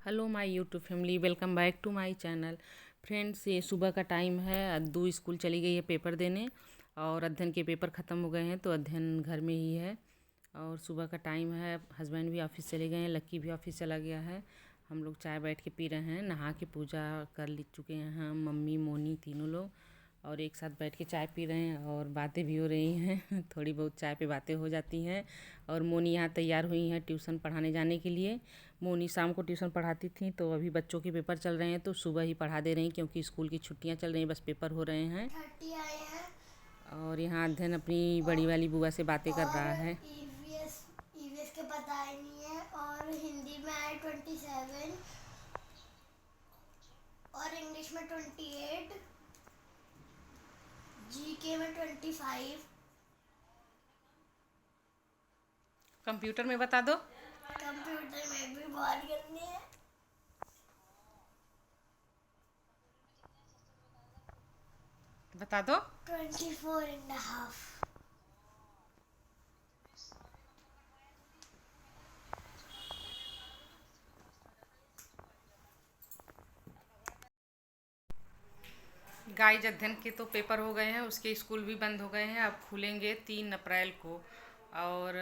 Hello my YouTube family, welcome back to my channel. Friends, ये सुबह का time है। अद्दू स्कूल चली गई है पेपर देने और अध्ययन के पेपर ख़त्म हो गए हैं तो अध्ययन घर में ही है। और सुबह का टाइम है, हस्बैंड भी ऑफिस चले गए हैं, लक्की भी ऑफिस चला गया है। हम लोग चाय बैठ के पी रहे हैं, नहा के पूजा कर ले चुके हैं हम, मम्मी मोनी तीनों लोग, और एक साथ बैठ के चाय पी रहे हैं और बातें भी हो रही हैं थोड़ी बहुत चाय पे बातें हो जाती हैं। और मोनी यहाँ तैयार हुई हैं ट्यूशन पढ़ाने जाने के लिए। मोनी शाम को ट्यूशन पढ़ाती थी तो अभी बच्चों के पेपर चल रहे हैं तो सुबह ही पढ़ा दे रही क्योंकि स्कूल की छुट्टियाँ चल रही हैं, बस पेपर हो रहे हैं। और यहाँ अध्ययन अपनी बड़ी वाली बुआ से बातें कर रहा है। ईवीएस के पता ही नहीं है। और हिंदी में आए 27 और इंग्लिश में 28, जीके में 25। कंप्यूटर में बता दो। कंप्यूटर में भी बहुत करनी है। बता दो। 24.5। गाइज, अध्ययन के तो पेपर हो गए हैं, उसके स्कूल भी बंद हो गए हैं, अब खुलेंगे 3 अप्रैल को। और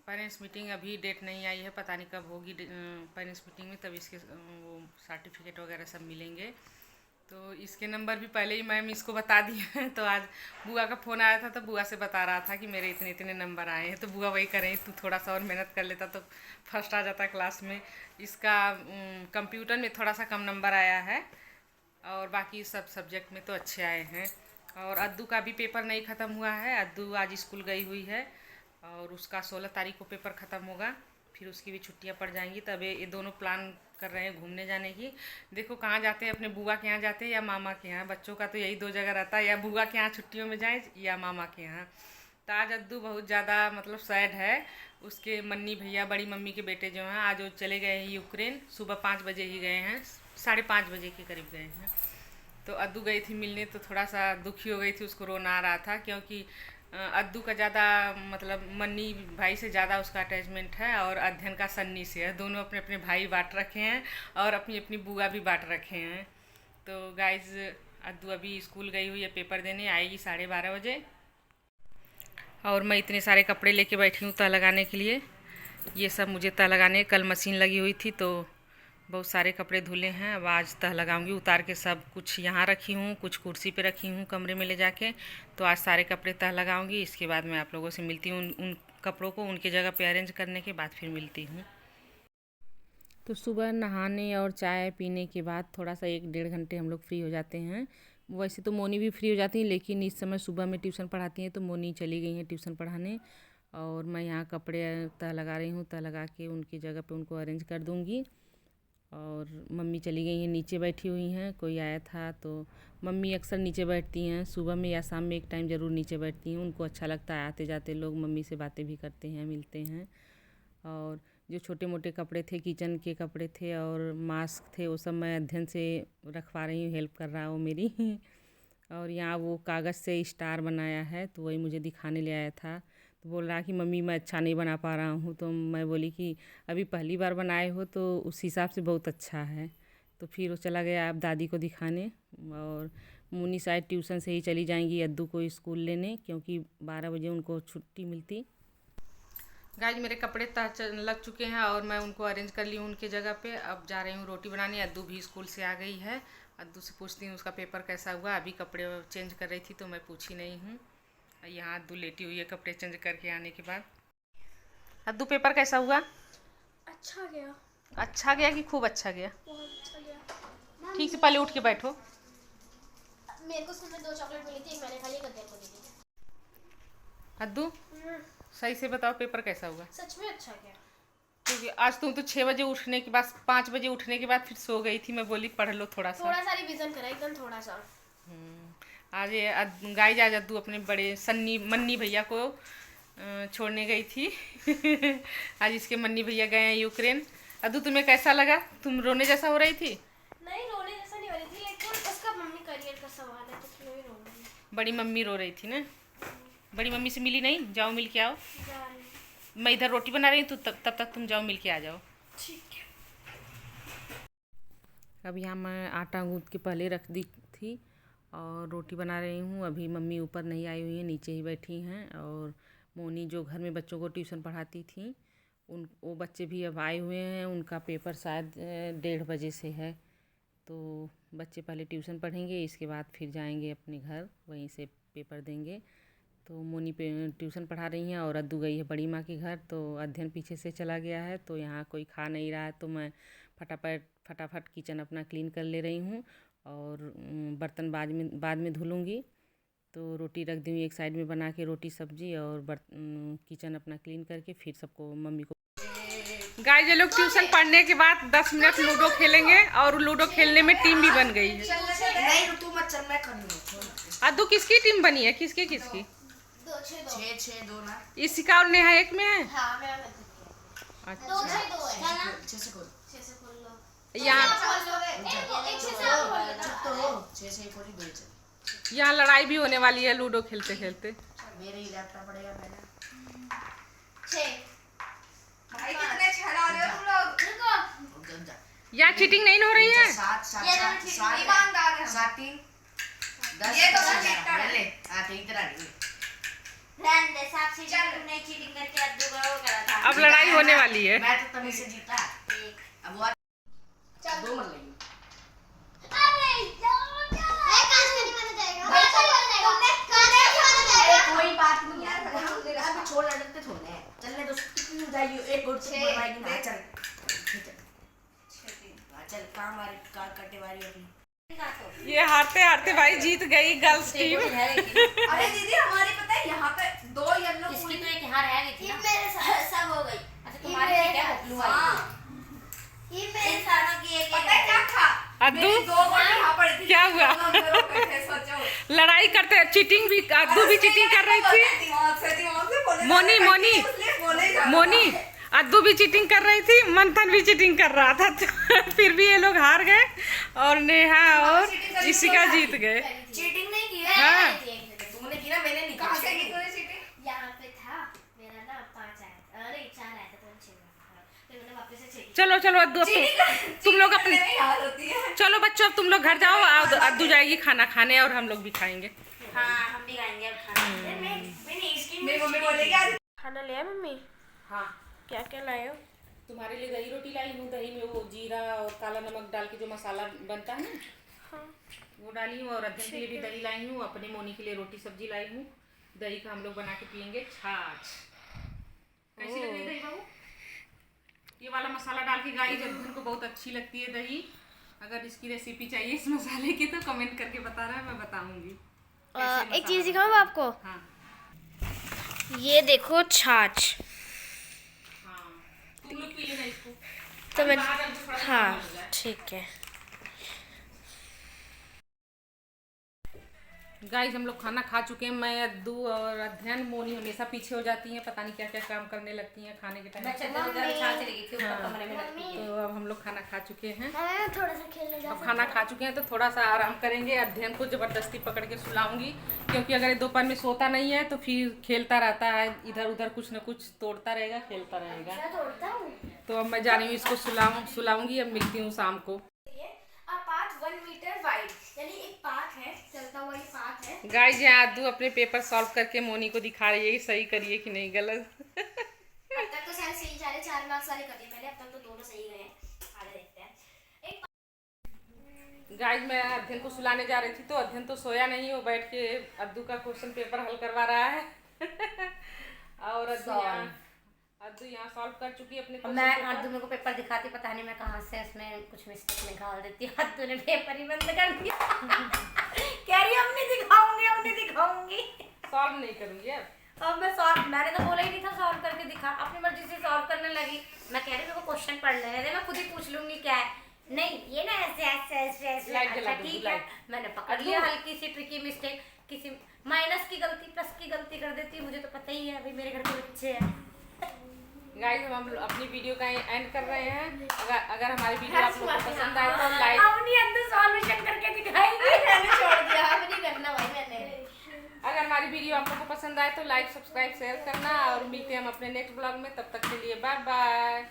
पेरेंट्स मीटिंग अभी डेट नहीं आई है, पता नहीं कब होगी पेरेंट्स मीटिंग में, तब इसके वो सर्टिफिकेट वगैरह सब मिलेंगे। तो इसके नंबर भी पहले ही मैम इसको बता दिए हैं। तो आज बुआ का फ़ोन आया था तो बुआ से बता रहा था कि मेरे इतने इतने नंबर आए हैं। तो बुआ वही करें, तू थोड़ा सा और मेहनत कर लेता तो फर्स्ट आ जाता क्लास में। इसका कंप्यूटर में थोड़ा सा कम नंबर आया है और बाकी सब सब्जेक्ट में तो अच्छे आए हैं। और अद्दू का भी पेपर नहीं ख़त्म हुआ है, अद्दू आज स्कूल गई हुई है और उसका 16 तारीख को पेपर ख़त्म होगा, फिर उसकी भी छुट्टियां पड़ जाएंगी। तब ये दोनों प्लान कर रहे हैं घूमने जाने की। देखो कहाँ जाते हैं, अपने बुआ के यहाँ जाते हैं या मामा के यहाँ। बच्चों का तो यही दो जगह रहता है, या बुआ के यहाँ छुट्टियों में जाए या मामा के यहाँ। तो आज अद्दू बहुत ज़्यादा मतलब सैड है। उसके मन्नी भैया, बड़ी मम्मी के बेटे जो हैं, आज वो चले गए हैं यूक्रेन। सुबह 5 बजे ही गए हैं, 5:30 बजे के करीब गए हैं। तो अद्दू गई थी मिलने तो थोड़ा सा दुखी हो गई थी, उसको रोना आ रहा था क्योंकि अद्दू का ज़्यादा मतलब मन्नी भाई से ज़्यादा उसका अटैचमेंट है और अध्ययन का सन्नी से है। दोनों अपने अपने भाई बांट रखे हैं और अपनी अपनी बुआ भी बांट रखे हैं। तो गाइज, अद्दू अभी स्कूल गई हुई है पेपर देने, आएगी 12:30 बजे। और मैं इतने सारे कपड़े लेके बैठी हूँ तह लगाने के लिए। ये सब मुझे तह लगाने, कल मशीन लगी हुई थी तो बहुत सारे कपड़े धुले हैं। अब आज तह लगाऊंगी, उतार के सब कुछ यहाँ रखी हूँ, कुछ कुर्सी पे रखी हूँ कमरे में ले जाके। तो आज सारे कपड़े तह लगाऊंगी, इसके बाद मैं आप लोगों से मिलती हूँ। उन कपड़ों को उनके जगह पे अरेंज करने के बाद फिर मिलती हूँ। तो सुबह नहाने और चाय पीने के बाद थोड़ा सा 1-1.5 घंटे हम लोग फ्री हो जाते हैं। वैसे तो मोनी भी फ्री हो जाती है, लेकिन इस समय सुबह में ट्यूशन पढ़ाती हैं तो मोनी चली गई हैं ट्यूशन पढ़ाने। और मैं यहाँ कपड़े तह लगा रही हूँ, तह लगा के उनकी जगह पे उनको अरेंज कर दूँगी। और मम्मी चली गई हैं, नीचे बैठी हुई हैं। कोई आया था तो मम्मी अक्सर नीचे बैठती हैं, सुबह में या शाम में एक टाइम ज़रूर नीचे बैठती हैं। उनको अच्छा लगता है, आते जाते लोग मम्मी से बातें भी करते हैं, मिलते हैं। और जो छोटे मोटे कपड़े थे, किचन के कपड़े थे और मास्क थे, वो सब मैं अध्ययन से रखवा रही हूँ, हेल्प कर रहा है वो मेरी और यहाँ वो कागज़ से स्टार बनाया है तो वही मुझे दिखाने ले आया था। तो बोल रहा कि मम्मी मैं अच्छा नहीं बना पा रहा हूँ। तो मैं बोली कि अभी पहली बार बनाए हो तो उस हिसाब से बहुत अच्छा है। तो फिर वो चला गया अब दादी को दिखाने। और मुन्नी शायद ट्यूशन से ही चली जाएंगी अद्दू को स्कूल लेने, क्योंकि 12 बजे उनको छुट्टी मिलती। गाइस, मेरे कपड़े लग चुके हैं और मैं उनको अरेंज कर ली हूँ उनकी जगह पे। अब जा रही हूँ रोटी बनाने। अद्दू भी स्कूल से आ गई है, अद्दू से पूछती हूँ उसका पेपर कैसा हुआ। अभी कपड़े चेंज कर रही थी तो मैं पूछी नहीं हूँ। यहाँ अद्दू लेटी हुई है कपड़े चेंज करके आने के बाद। अद्दू, पेपर कैसा हुआ? अच्छा गया। अच्छा गया कि खूब अच्छा गया? बहुत अच्छा गया। ठीक से पहले उठ के बैठो। मेरे को स्कूल में 2 चॉकलेट मिली थी, एक मैंने खाली, एक अध्ययन को दी थी। अद्दू, सही से बताओ पेपर कैसा हुआ? सच में अच्छा गया। क्योंकि आज तुम तो 6 बजे उठने के बाद, 5 बजे उठने के बाद फिर सो गई थी। मैं बोली पढ़ लो थोड़ा सा। थोड़ा सा रिवीजन करा, एकदम थोड़ा सा। आज ये गाय जा अद्दू अपने बड़े सन्नी मन्नी भैया को छोड़ने गई थी आज इसके मन्नी भैया गए हैं यूक्रेन। अद्दू, तुम्हें कैसा लगा? तुम रोने जैसा हो रही थी? नहीं, रोने जैसा नहीं हो रही थी, लेकिन उसका मम्मी करियर का सवाल है तो क्यों ही रोऊंगी। बड़ी मम्मी रो रही थी ना? बड़ी मम्मी से मिली नहीं? जाओ मिल के आओ। जा रही हूँ। मैं इधर रोटी बना रही हूँ तो तब तक तुम जाओ मिल के आ जाओ। ठीक है। अब यहाँ मैं आटा गूँथ के पहले रख दी थी और रोटी बना रही हूँ। अभी मम्मी ऊपर नहीं आई हुई है, नीचे ही बैठी हैं। और मोनी जो घर में बच्चों को ट्यूशन पढ़ाती थी वो बच्चे भी अब आए हुए हैं। उनका पेपर शायद 1:30 बजे से है, तो बच्चे पहले ट्यूशन पढ़ेंगे, इसके बाद फिर जाएंगे अपने घर, वहीं से पेपर देंगे। तो मोनी पे ट्यूशन पढ़ा रही हैं और अद्दू गई है बड़ी माँ के घर। तो अध्ययन पीछे से चला गया है, तो यहाँ कोई खा नहीं रहा है, तो मैं फटाफट किचन अपना क्लीन कर ले रही हूँ और बर्तन बाद में धुलूँगी। तो रोटी रख दूँगी एक साइड में बना के, रोटी सब्जी, और किचन अपना क्लीन करके फिर सबको मम्मी को। गाइस ये लोग ट्यूशन पढ़ने के बाद 10 मिनट लूडो खेलेंगे और लूडो खेलने में टीम भी बन गई है। नहीं तू मत चल, मैं कर लूंगा। अद्दू किसकी टीम बनी है? किसकी 2 ना इसिका और नेहा एक में है। हाँ मैं अच्छा 2 है 6 से खोल, 6 से खोल लो। यहाँ यहाँ लड़ाई भी होने वाली है लूडो खेलते खेलते। मेरे ही लैपटॉप पड़ेगा पहले। 6 भाई कितने छला रहे हो तुम लोग? रुको यहाँ चीटिंग नहीं हो रही है। 7 ईमानदार है। 7 3 10 ये तो ले चीटर है। ले। हां ठीक तरह नहीं रहने दे, साक्षी जी तुमने चीटिंग करके अद्दू को वो करा था। अब लड़ाई होने वाली है। मैं तो तमीज से जीता। अब वो चल 2 मर लेंगे। अरे यार काश नहीं माना जाएगा। कोई बात नहीं यार, अब छोड़ लगते थोड़े हैं। चलने दो, कितनी हो जाएगी? एक गुड़ से बनवाएगी ना। चल चल काम वाली कार कटे वाली अपनी। ये हारते हारते भाई जीत गई गर्ल्स टीम। अरे दीदी हमारी पता है यहाँ पे 2 येलो इसकी तो एक यहाँ रह गई थी ना। मेरे साथ सब हो गई। अच्छा तुम्हारी है क्या? ब्लू वाली। ये मेरे साथ की एक पता है क्या था? अद्दू 2 गोल यहाँ पड़ी थी। क्या हुआ? सोचो लड़ाई करते चीटिंग भी, अद्दू भी चीटिंग कर रही थी। दिमाग से बोले मोनी अद्दू भी चीटिंग कर रही थी, मंथन भी चीटिंग कर रहा था। तो फिर भी ये लोग हार गए और नेहा और इसिका जीत गए। चीटिंग नहीं की है। हाँ। तुमने की ना, मैंने नहीं की। कहां से की तूने चीटिंग? यहाँ पे था मेरा ना 5 आया, अरे 4 आया था, तो 6 फिर मैंने वापस से 6। चलो अद्दू अब तुम लोग अपने चलो बच्चों, अब तुम लोग घर जाओ। अद्दू जाएगी खाना खाने और हम लोग भी खाएंगे। हाँ हम भी खाएंगे अब खाना। मेरी मम्मी बोलेगी आज खाना ले आए मम्मी? हाँ क्या क्या लाए हो? तुम्हारे लिए दही रोटी लाई हूँ। दही में वो जीरा और काला नमक डाल के जो मसाला बनता है ना, हाँ वो डाली हूँ। और अध्ययन के लिए भी दही लाई हूँ, अपने मोनी के लिए रोटी सब्जी लाई हूँ। दही का हम लोग बना के पियेंगे छाछ। कैसी लग रही है दही बाबू? ये वाला मसाला डाल के गाइस अध्ययन को बहुत अच्छी लगती है दही। अगर इसकी रेसिपी चाहिए इस मसाले की तो कमेंट करके बता रहा है, मैं बताऊंगी। एक चीज दिखाऊं आपको? हाँ ये देखो छाछ। हाँ तुम लोग पी लेना इसको। तो मैं हाँ हाँ ठीक है। गाइस हम लोग खाना खा चुके हैं। मैं अद्दू और अध्ययन, मोनी हमेशा पीछे हो जाती हैं, पता नहीं क्या क्या काम करने लगती हैं खाने के टाइम। तो अब हम लोग खाना खा चुके हैं। थोड़ा सा खेलने जा अब खाना खा चुके हैं तो थोड़ा सा आराम करेंगे। अध्ययन को जबरदस्ती पकड़ के सुलाऊंगी, क्योंकि अगर ये दोपहर में सोता नहीं है तो फिर खेलता रहता है, इधर उधर कुछ न कुछ तोड़ता रहेगा, खेलता रहेगा। तोड़ता हूँ। तो अब मैं जा रही हूँ इसको सुलाऊंगी। अब मिलती हूँ शाम को। पाथ 1 मीटर वाइड, यानी एक पाथ है, चलता हुआ एक पाथ है। गाइस यहाँ अद्दू अपने पेपर सॉल्व करके मोनी को दिखा रही है कि सही करिए कि नहीं गलत। अब तक तो सारे सही जा रहे, 4 मार्क्स वाले कर दिए पहले, अब तक तो दोनों सही गए हैं। आगे देखते हैं। गाइस मैं अध्ययन को सुलाने जा रही थी तो अध्ययन तो सोया नहीं, वो बैठ के अद्दू का क्वेश्चन पेपर हल करवा रहा है। और अद्दू यहाँ सॉल्व कर चुकी है अपने। मैं अद्दू मेरे को पेपर दिखाती, पता नहीं मैं कहाँ से उसमें कुछ मिस्टेक निकाल देती। अद्दू ने पेपर ही बंद कर दिया। कह रही अब नहीं दिखाऊंगी। सॉल्व नहीं करूँगी अब मैं सॉल्व, मैंने तो बोला ही नहीं था सॉल्व करके दिखा, अपनी मर्जी से सॉल्व करने लगी। मैं कह रही मेरे को क्वेश्चन पढ़ लेने दे, मैं खुद ही पूछ लूंगी क्या है। नहीं ये ना ऐसे। अच्छा ठीक है, मैंने पकड़ लिया हल्की सी ट्रिकी मिस्टेक। किसी माइनस की गलती प्लस की गलती कर देती है, मुझे तो पता ही है, अभी मेरे घर के बच्चे हैं। गाइस हम अपनी वीडियो का एंड कर रहे हैं। अगर हमारी वीडियो आप लोगों को पसंद आए तो लाइक। अपनी अद्दू सॉल्यूशन करके दिखाएगी। मैंने छोड़ दिया, अब नहीं करना भाई मैंने। अगर हमारी वीडियो आप लोगों को पसंद आए तो लाइक सब्सक्राइब शेयर करना, और मिलते हैं हम अपने नेक्स्ट ब्लॉग में। तब तक के लिए बाय बाय।